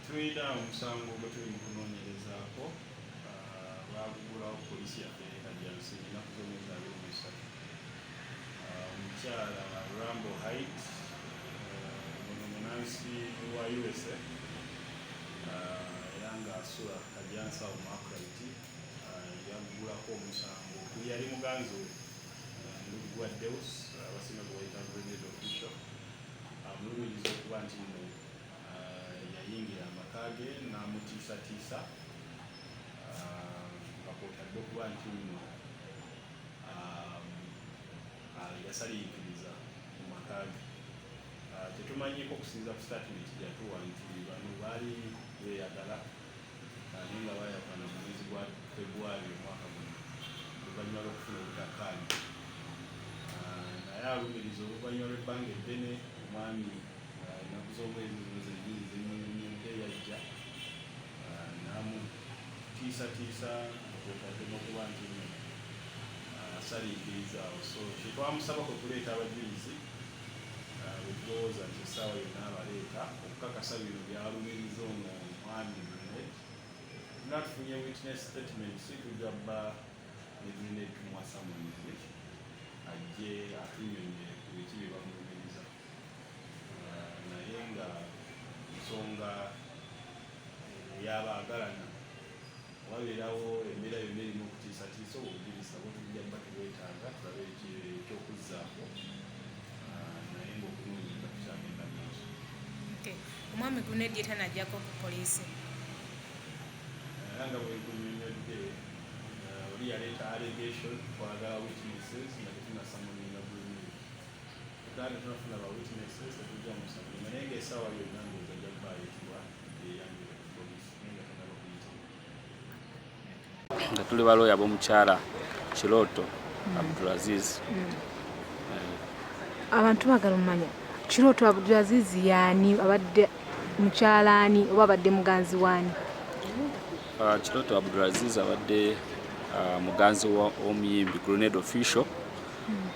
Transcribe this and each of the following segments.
tulina omusango gwe tuli mu kunoonyerezaako baagugulawo poliisi yaffe Kajjansi ennaku z'omwezi 23. Omukyala Rambo Height ono munansi wa USA era ng'asula Kajjansi awo mu Akrite yagugulako omusango yali muganzi we Ndugwa Deus abasinga gwe bayita Grenade official amulumiriza okuba nti nno yayingira amaka ge n'amutiisatiisa bakootadde okuba nti nno yasaliikiriza mu maka ge. Tetumanyiko okusinza ku statement gyatuwa nti bano baali beeyagala naye nga baayagana mu mwezi gwa February omwaka guno oluvannyuma lw'okufuna obutakkaanya. Naye alumiriza oluvannyuma lw'ebbanga eddene omwami ennaku z'omwezi zino zennyini zimunyumyuko eyajja n'amutiisatiisa kwotadde n'okuba nti asaliikiriza awo. So kye twamusaba kwe kuleeta abajulizi bwe tulowooza nti essaawa yonna abaleeta okukakasa bino byalumiriza ono omwami Grenade. Nga tufunye witness statement si tujja bba ne Grenade tumuwasa munizi ajje atunyonye ku biki bye bamulumiriza naye nga ensonga eyabaagalana wabeerawo embeera yonna erimu okutiisatiisa obujulizi nabwo tujja bba tubwetaaga tulabe ekyokuzzaako naye ng'okunoonyereza tukyagenda maaso. Omwami Grenade ye tanajjako ku poliisi era nga bwenkunyonyodde oli yaleeta allegation twagala witnesses nga tetunasamuninga Grenade tugande tunafuna ba witnesses tetujja musamuninga naye ng'essaawa yonna ng'oza ajja kuba ayitibwa eyambire ku poliisi naye nga tanaba kuyitibwa. Nga tuli balooya b'omukyala Kiroto Abdulaziz. Abantu baagala omumanya Kiroto Abdulaziz yaani abadde mukyalaani oba abadde muganzi waani? Kiroto Abdulaziz abadde muganzi w'omuyimbi Grenade official.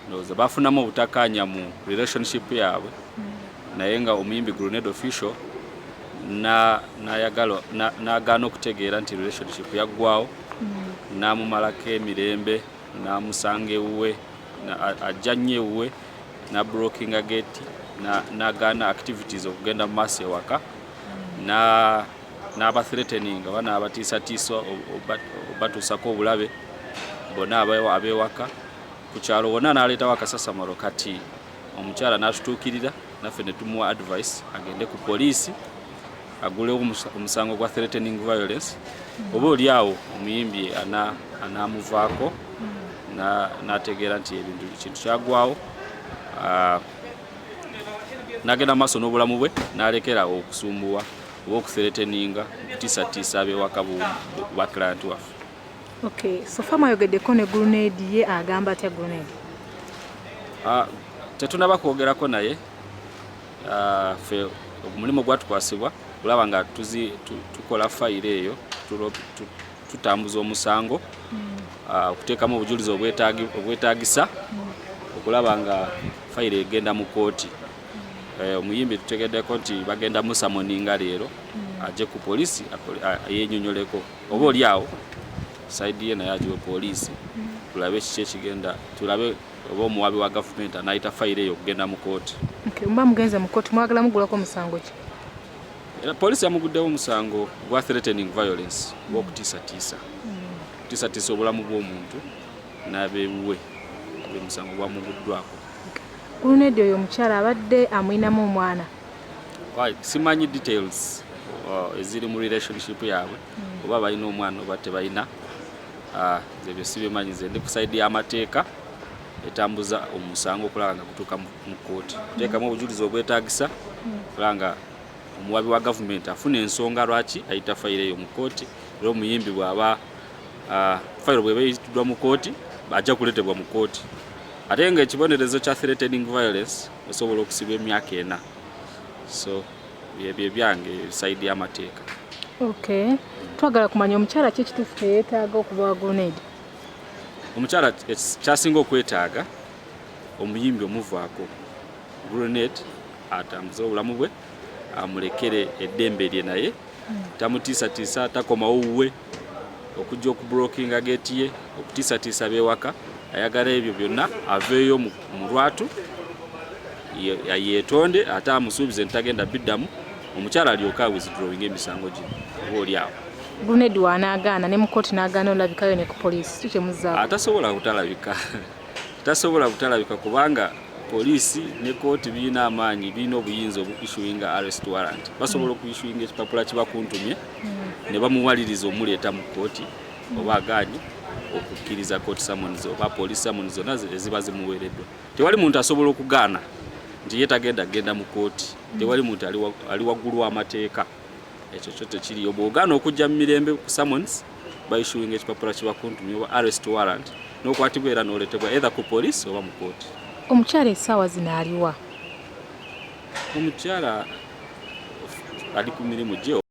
Ndowooza bafunamu obutakkaanya mu relationship yaabwe naye nga omuyimbi Grenade official n'agaana okutegeera nti relationship yaggwawo n'amumalako emirembe n'amusanga ewuwe ajja nnyo ewuwe n'abrokinga gate n'agaana activities okugenda mu maaso ewaka n'abathreateninga oba n'abatiisatiisa obatuusako obulabe bonna ab'ewaka ku kyalo wonna n'aleetawo akasasamalo kati omukyala n'atutuukirira naffe ne tumuwa advice agende ku poliisi agulewo omusango gwa threatening violence oba oli awo omuyimbi anaamuvaako n'ategeera nti ebintu kintu kyagwawo n'agenda maaso n'obulamu bwe n'alekerawo okusumbuwa oba okuthreateninga okutiisatiisa ab'ewaka ba client waffe. Okay, so far mwayogeddeko ne Grenade ye agamba atya Grenade? Tetunaba kwogerako naye ffe omulimu gwatukwasibwa olaba nga tukola fayiro eyo tutambuza omusango okuteekamu obujulizi obwetaagisa okulaba nga fayiro egenda mu kooti. Omuyimbi tutegeddeko nti bagenda musamoninga leero ajje ku poliisi yenyonyoleko oba oli awo saidi ye naye agiwe poliisi tulabe kiki ekigenda tulabe oba omuwabi wa gavumenti anaayita fayiro eyo okugenda mu kooti. Mba mugenze mu kooti mwagala mugulako omusango ki? Poliisi yamuguddewo omusango gwa threatening violence gw'okutiisatiisa okutiisatiisa obulamu bw'omuntu n'abewuwe gwe musango gwamuguddwako. Grenade oyo omukyala abadde amwinamu omwana? Simanyi details eziri mu relationship yaabwe oba balina omwana oba tebalina ebyo sibimanyi. Nze ndi ku saidi y'amateeka etambuza omusango okulaba nga gutuuka mu kooti teekamu obujulizi obwetaagisa okulaba nga omuwabi wa gavumenti afuna ensonga lwaki ayita fayiro eyo mu kooti era omuyimbi bw'aba fayiro bw'eba eyitiddwa mu kooti ajja kuleetebwa mu kooti ate nga ekibonerezo kya threatening violence osobola okusibwa emyaka 4. So byebyo byange saidi y'amateeka. Okay, twagala kumanya omukyala ki ekituufu teyeetaaga okuba wa Grenade? Omukyala kyasinga okwetaaga omuyimbi omuvaako Grenade atambuze obulamu bwe amulekere eddembe lye naye tamutiisatiisa takomawo wuwe okujja okublokinga geeti ye okutiisatiisa beewaka ayagala ebyo byonna aveeyo mu lwatu yeetonde ate amusuubize ntagenda biddamu omukyala alyoka withdrawing emisango gino oba oli awo Grenade wanaagaana ne mu kkooti n'agaana olabikayo ne ku poliisi kikyemuzaako atasobola kutalabika tasobola kutalabika kubanga poliisi ne kooti birina amaanyi birina obuyinza obuissuinga arrest warrant basobola okuissuinga ekipapula kibakuntumye ne bamuwaliriza omuleeta mu kooti oba agaanye okukkiriza kooti summons oba poliisi summons zonna eziba zimuweereddwa tewali muntu asobola okugaana nti ye tagenda genda mu kooti tewali muntu ali waggulu w'amateeka ekyo kyo tekiriyo bw'ogaana okujja mu mirembe ku summons baissuinga ekipapula kibakuntumye oba arrest warrant n'okwatibwa era n'oleetebwa either ku poliisi oba mu kooti. Omukyala essaawa zino aliwa? Omukyala ali ku mirimu gye